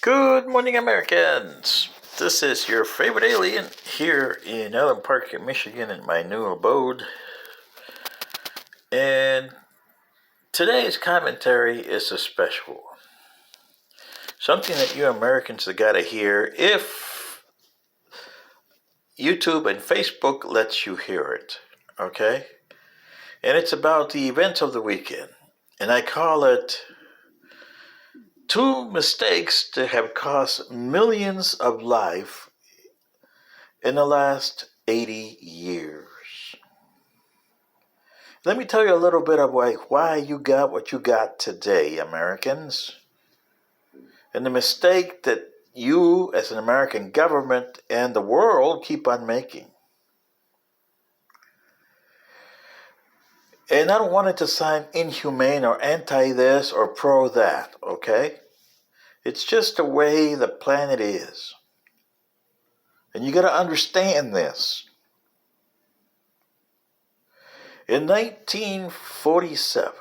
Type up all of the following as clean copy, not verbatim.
Good morning, Americans. This is your favorite alien here in Allen Park, Michigan, in my new abode. And today's commentary is a special one. Something that you Americans have got to hear if YouTube and Facebook lets you hear it. Okay? And it's about the events of the weekend. And I call it two mistakes that have cost millions of lives in the last 80 years. Let me tell you a little bit of why you got what you got today, Americans. And the mistake that you, as an American government and the world, keep on making. And I don't want it to sound inhumane or anti this or pro that, okay? It's just the way the planet is. And you got to understand this. In 1947,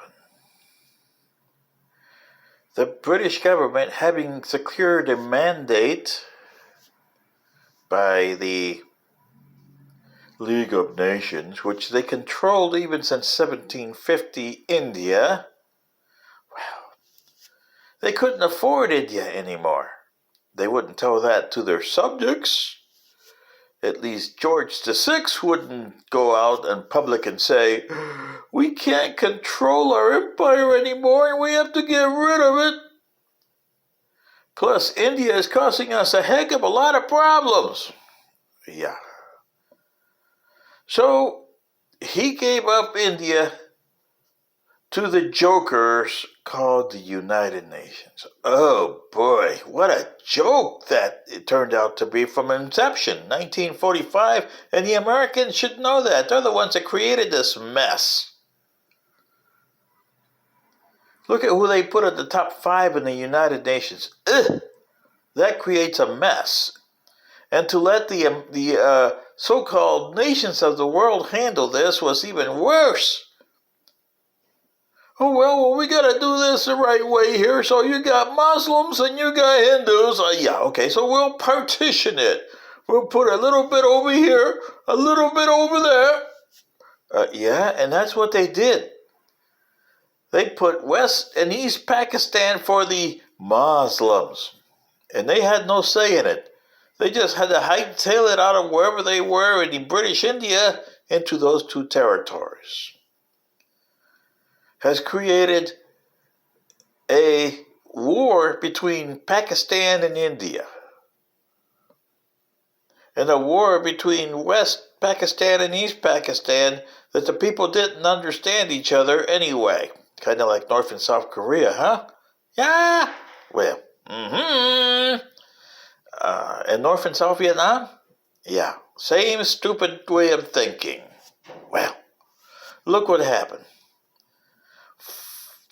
the British government, having secured a mandate by the League of Nations, which they controlled even since 1750, India, well, they couldn't afford India anymore. They wouldn't tell that to their subjects. At least George VI wouldn't go out in public and say, we can't control our empire anymore and we have to get rid of it. Plus, India is causing us a heck of a lot of problems. Yeah. So, he gave up India to the jokers called the United Nations. Oh boy, what a joke that it turned out to be from inception, 1945, and the Americans should know that. They're the ones that created this mess. Look at who they put at the top 5 in the United Nations. Ugh, that creates a mess. And to let the so-called nations of the world handle this was even worse. Oh, well, we got to do this the right way here. So you got Muslims and you got Hindus. Yeah, okay, so we'll partition it. We'll put a little bit over here, a little bit over there. Yeah, and that's what they did. They put West and East Pakistan for the Muslims. And they had no say in it. They just had to hightail it out of wherever they were in the British India into those two territories. Has created a war between Pakistan and India. And a war between West Pakistan and East Pakistan that the people didn't understand each other anyway. Kind of like North and South Korea, huh? Yeah. Well, and North and South Vietnam? Yeah. Same stupid way of thinking. Well, look what happened.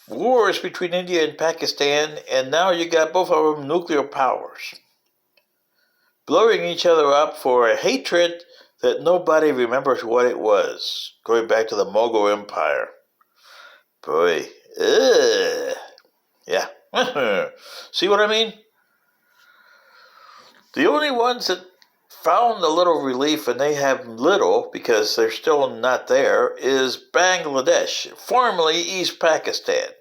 Wars between India and Pakistan, and now you got both of them nuclear powers. Blowing each other up for a hatred that nobody remembers what it was. Going back to the Mughal Empire. Boy, yeah. See what I mean? The only ones that found a little relief, and they have little because they're still not there, is Bangladesh, formerly East Pakistan.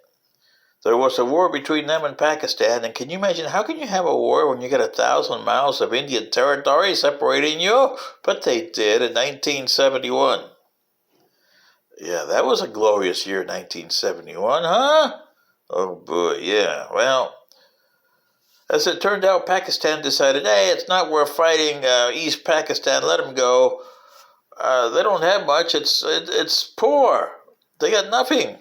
There was a war between them and Pakistan, and can you imagine, how can you have a war when you got 1,000 miles of Indian territory separating you? But they did in 1971. Yeah, that was a glorious year, 1971, huh? Oh boy, yeah. Well, as it turned out, Pakistan decided, hey, it's not worth fighting East Pakistan, let them go. They don't have much, it's poor. They got nothing.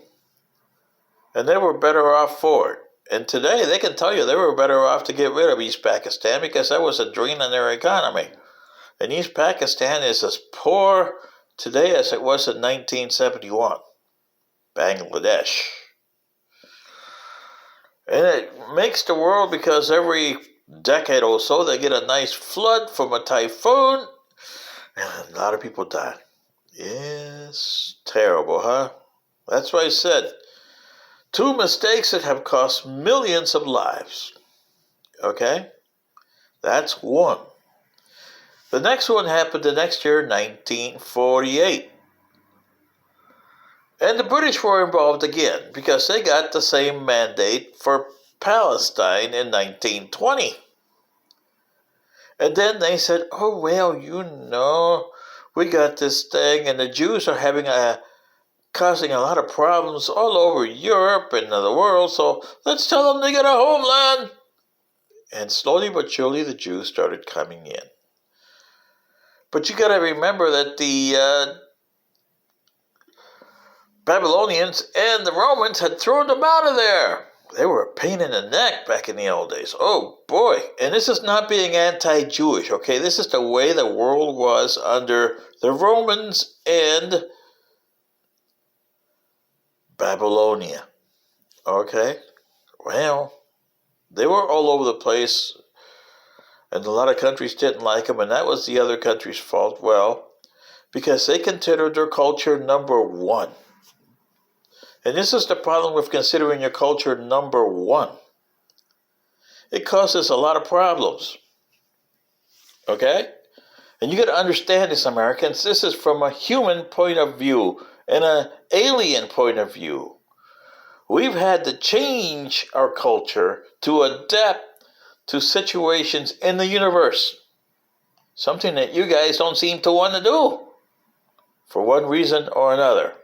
And they were better off for it. And today, they can tell you they were better off to get rid of East Pakistan because that was a drain on their economy. And East Pakistan is as poor today as it was in 1971. Bangladesh. And it makes the world because every decade or so they get a nice flood from a typhoon. And a lot of people die. Yes, terrible, huh? That's what I said. Two mistakes that have cost millions of lives. Okay? That's one. The next one happened the next year, 1948. And the British were involved again because they got the same mandate for Palestine in 1920. And then they said, oh, well, we got this thing, and the Jews are causing a lot of problems all over Europe and the world, so let's tell them they got a homeland. And slowly but surely, the Jews started coming in. But you got to remember that the Babylonians and the Romans had thrown them out of there. They were a pain in the neck back in the old days. Oh boy. And this is not being anti-Jewish, okay? This is the way the world was under the Romans and Babylonia. Okay? Well, they were all over the place, and a lot of countries didn't like them, and that was the other country's fault. Well, because they considered their culture number one. And this is the problem with considering your culture number one. It causes a lot of problems. Okay? And you got to understand this, Americans. This is from a human point of view and an alien point of view. We've had to change our culture to adapt to situations in the universe. Something that you guys don't seem to want to do for one reason or another.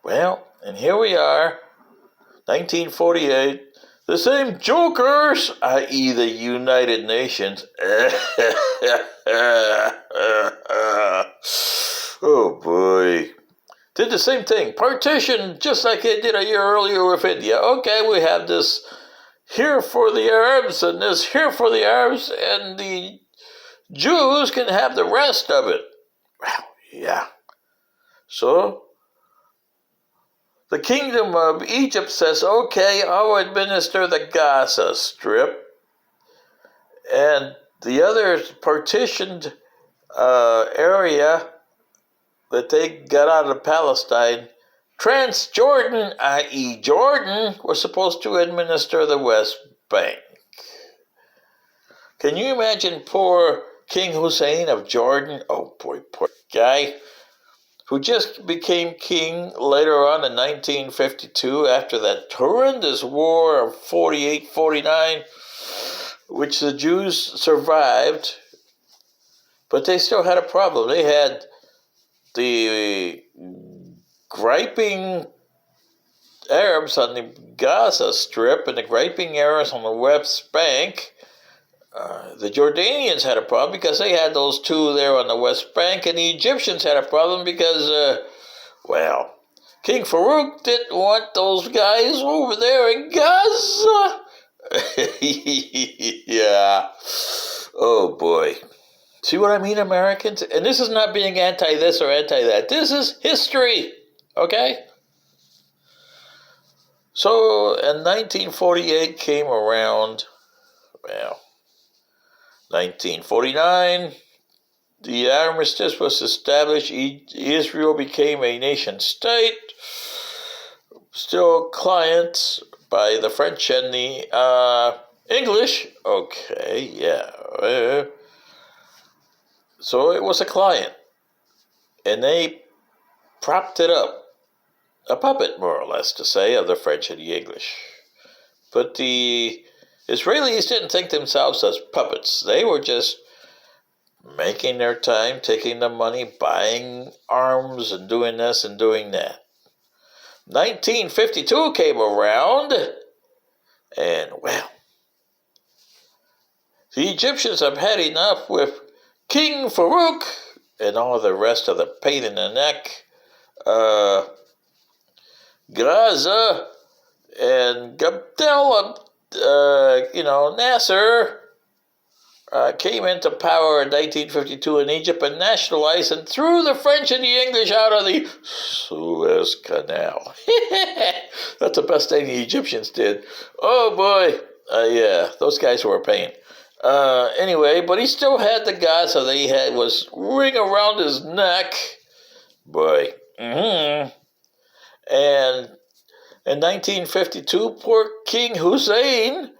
Well, and here we are, 1948, the same jokers, i.e. the United Nations. Oh boy. Did the same thing. Partition, just like they did a year earlier with India. Okay, we have this here for the Arabs and this here for the Arabs, and the Jews can have the rest of it. Well, yeah. So, the kingdom of Egypt says, okay, I'll administer the Gaza Strip. And the other partitioned area that they got out of Palestine, Transjordan, i.e. Jordan, was supposed to administer the West Bank. Can you imagine poor King Hussein of Jordan? Oh boy, poor guy, who just became king later on in 1952 after that horrendous war of 48-49, which the Jews survived, but they still had a problem. They had the griping Arabs on the Gaza Strip and the griping Arabs on the West Bank. The Jordanians had a problem because they had those two there on the West Bank, and the Egyptians had a problem because, King Farouk didn't want those guys over there in Gaza. Yeah. Oh, boy. See what I mean, Americans? And this is not being anti-this or anti-that. This is history, okay? So, in 1948 came around, 1949, the armistice was established. Israel became a nation state, still client by the French and the English. Okay, yeah. So it was a client, and they propped it up, a puppet, more or less, to say, of the French and the English. But the Israelis didn't think themselves as puppets. They were just making their time, taking the money, buying arms, and doing this and doing that. 1952 came around, and, the Egyptians have had enough with King Farouk and all the rest of the pain in the neck. Gaza and Abdel Nasser came into power in 1952 in Egypt and nationalized and threw the French and the English out of the Suez Canal. That's the best thing the Egyptians did. Oh boy. Yeah, those guys were a pain. Anyway, but he still had the Gaza that he had was ring around his neck. Boy. And in 1952, poor King Hussein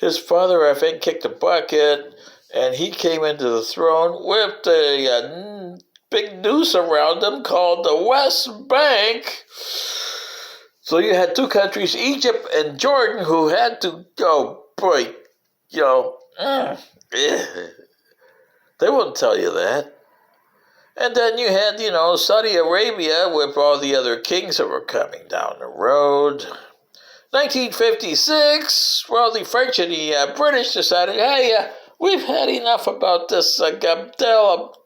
his father, I think, kicked the bucket, and he came into the throne with a big noose around him called the West Bank. So you had two countries, Egypt and Jordan, who had to go, boy, they won't tell you that. And then you had, Saudi Arabia with all the other kings that were coming down the road. 1956, well, the French and the British decided, hey, we've had enough about this Abdel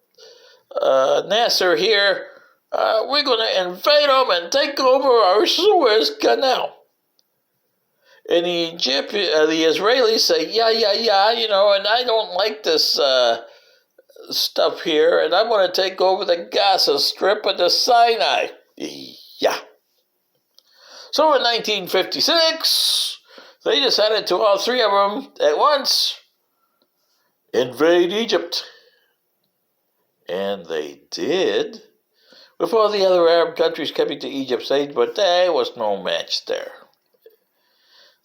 Nasser here. We're going to invade them and take over our Suez Canal. And the Israelis say, yeah, and I don't like this stuff here, and I'm going to take over the Gaza Strip and the Sinai. Yeah. So in 1956, they decided to, all three of them at once, invade Egypt. And they did. With all the other Arab countries coming to Egypt's aid, but there was no match there.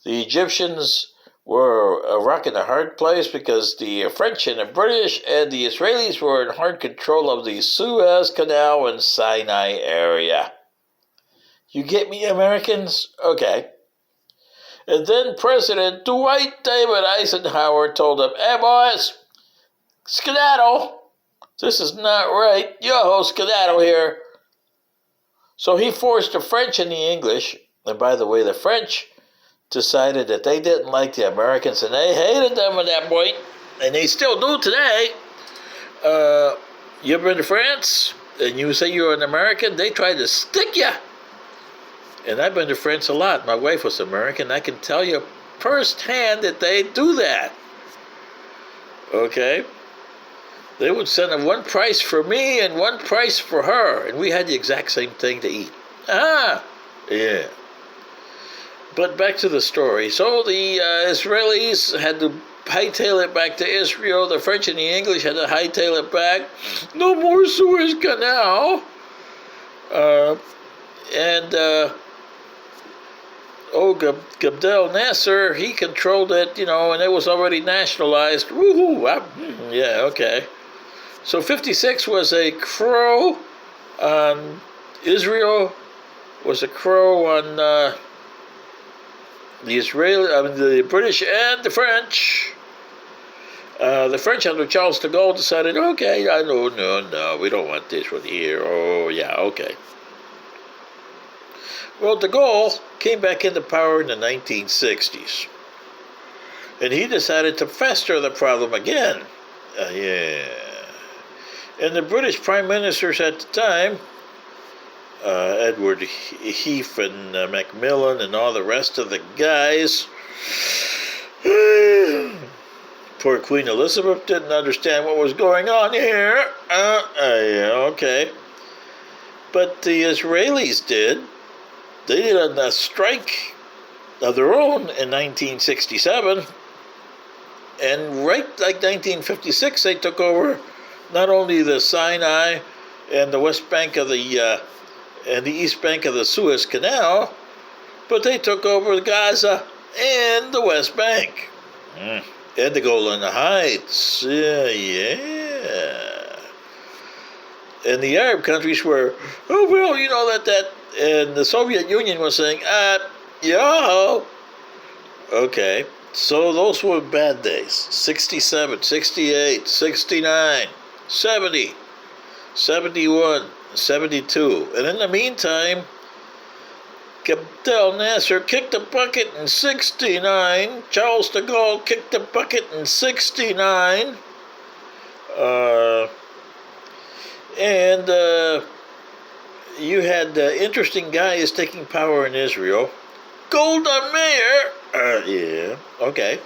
The Egyptians were a rock in a hard place because the French and the British and the Israelis were in hard control of the Suez Canal and Sinai area. You get me, Americans? Okay. And then President Dwight David Eisenhower told them, hey boys, skedaddle. This is not right. Yo-ho, skedaddle here. So he forced the French and the English, and by the way, the French decided that they didn't like the Americans, and they hated them at that point, and they still do today. You ever been to France, and you say you're an American, they try to stick you. And I've been to France a lot. My wife was American. I can tell you firsthand that they do that. Okay? They would send one price for me and one price for her, and we had the exact same thing to eat. Yeah. But back to the story. So the Israelis had to hightail it back to Israel. The French and the English had to hightail it back. No more Suez Canal. Abdel Nasser, he controlled it, and it was already nationalized. Woohoo! Yeah, okay. So 56 was a crow on Israel, was a crow on the British and the French. The French under Charles de Gaulle decided, okay, no, we don't want this one here. Oh, yeah, okay. Well, de Gaulle came back into power in the 1960s. And he decided to fester the problem again. Yeah. And the British prime ministers at the time, Edward Heath and Macmillan and all the rest of the guys, poor Queen Elizabeth didn't understand what was going on here. Yeah, okay. But the Israelis did. They did a strike of their own in 1967. And right like 1956, they took over not only the Sinai and the west bank of and the east bank of the Suez Canal, but they took over Gaza and the West Bank. And the Golan Heights. Yeah. And the Arab countries were, and the Soviet Union was saying, yo. Okay. So those were bad days. 67, 68, 69, 70, 71, 72. And in the meantime, Abdel Nasser kicked the bucket in 69. Charles de Gaulle kicked the bucket in 69. You had interesting guys taking power in Israel. Golda Meir. Yeah, okay.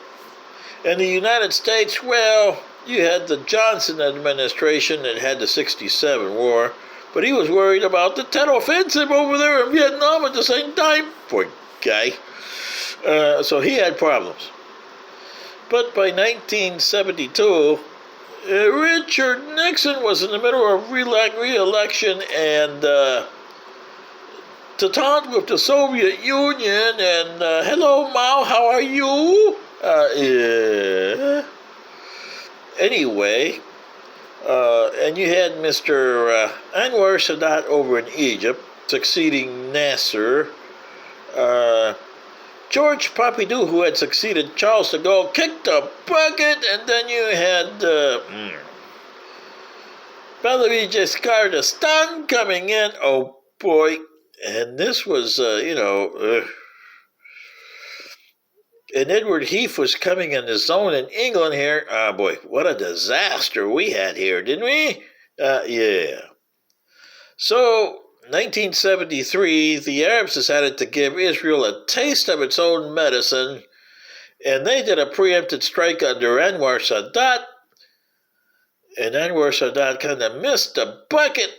In the United States, well, you had the Johnson administration that had the 67 war, but he was worried about the Tet Offensive over there in Vietnam at the same time. Poor guy. So he had problems. But by 1972, Richard Nixon was in the middle of re-election, and to taunt with the Soviet Union, and hello Mao, how are you? Yeah. Anyway, and you had Mr. Anwar Sadat over in Egypt succeeding Nasser. Uh, George Pompidou, who had succeeded Charles de Gaulle, kicked the bucket, and then you had Valéry Giscard d'Estaing coming in. Oh boy, and this was, and Edward Heath was coming in his own in England here. Ah, boy, what a disaster we had here, didn't we? Yeah. So, 1973, the Arabs decided to give Israel a taste of its own medicine, and they did a preempted strike under Anwar Sadat. And Anwar Sadat kind of missed the bucket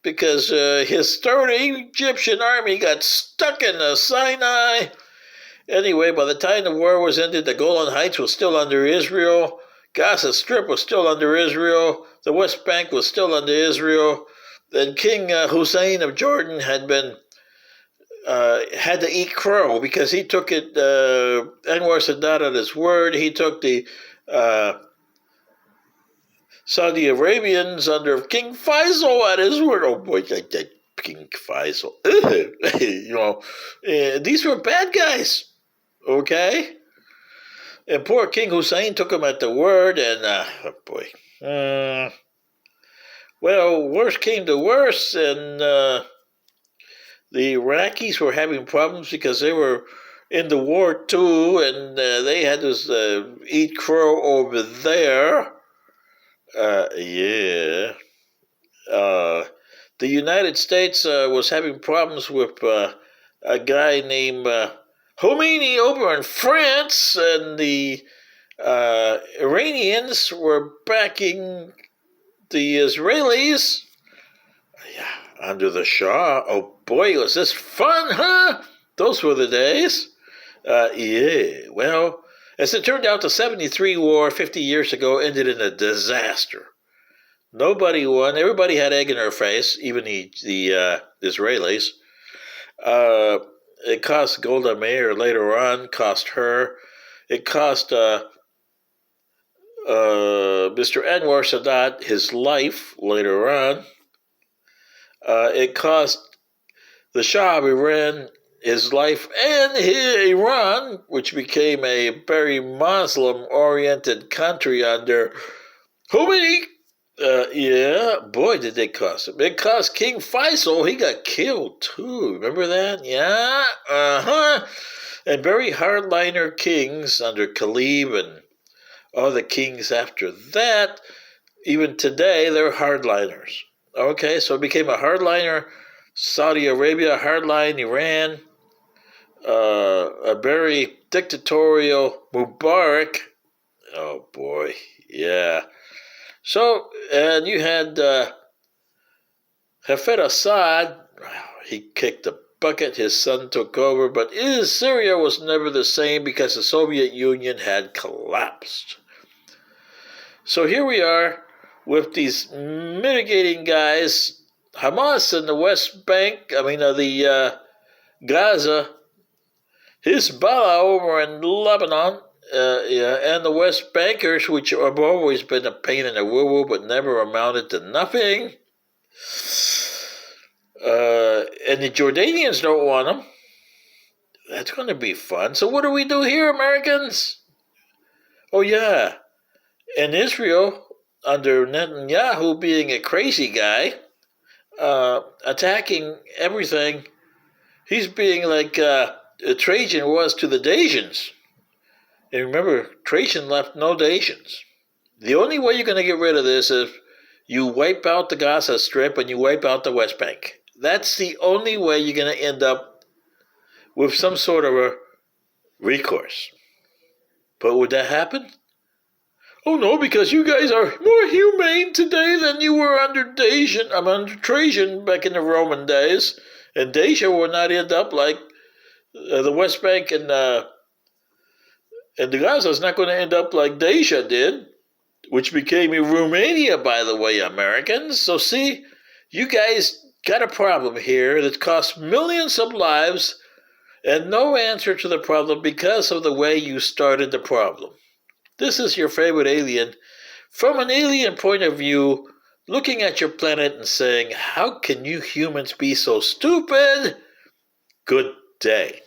because his sturdy Egyptian army got stuck in the Sinai. Anyway, by the time the war was ended, the Golan Heights was still under Israel. Gaza Strip was still under Israel. The West Bank was still under Israel. Then King Hussein of Jordan had to eat crow because he took it. Anwar Sadat at his word. He took the Saudi Arabians under King Faisal at his word. Oh boy, that King Faisal. These were bad guys. Okay? And poor King Hussein took him at the word, and, oh boy. Well, worse came to worse, and the Iraqis were having problems because they were in the war too, and they had to eat crow over there. Yeah. The United States was having problems with a guy named Khomeini over in France, and the Iranians were backing the Israelis. Yeah, under the Shah. Oh boy, was this fun, huh? Those were the days. Yeah, well, as it turned out, the 73 war 50 years ago ended in a disaster. Nobody won. Everybody had egg in their face, even the Israelis. It cost Golda Meir later on, cost her. It cost Mr. Anwar Sadat his life later on. It cost the Shah of Iran his life, and Iran, which became a very Muslim-oriented country under Khomeini. Yeah, boy, did they cost him. It cost King Faisal. He got killed, too. Remember that? Yeah, And very hardliner kings under Khalib and all the kings after that, even today, they're hardliners. Okay, so it became a hardliner Saudi Arabia, hardline Iran, a very dictatorial Mubarak. Oh, boy, yeah. So, and you had Hafez Assad. He kicked the bucket. His son took over. But Syria was never the same because the Soviet Union had collapsed. So here we are with these mitigating guys. Hamas in the West Bank, the Gaza. Hezbollah over in Lebanon. And the West Bankers, which have always been a pain in the woo-woo, but never amounted to nothing. And the Jordanians don't want them. That's going to be fun. So what do we do here, Americans? Oh, yeah. And Israel, under Netanyahu being a crazy guy, attacking everything, he's being like Trajan was to the Dacians. And remember, Trajan left no Dacians. The only way you're going to get rid of this is you wipe out the Gaza Strip and you wipe out the West Bank. That's the only way you're going to end up with some sort of a recourse. But would that happen? Oh no, because you guys are more humane today than you were under Trajan back in the Roman days. And Dacia will not end up like the West Bank and the Gaza is not going to end up like Dacia did, which became Romania, by the way, Americans. So see, you guys got a problem here that costs millions of lives and no answer to the problem because of the way you started the problem. This is your favorite alien, from an alien point of view, looking at your planet and saying, "How can you humans be so stupid?" Good day.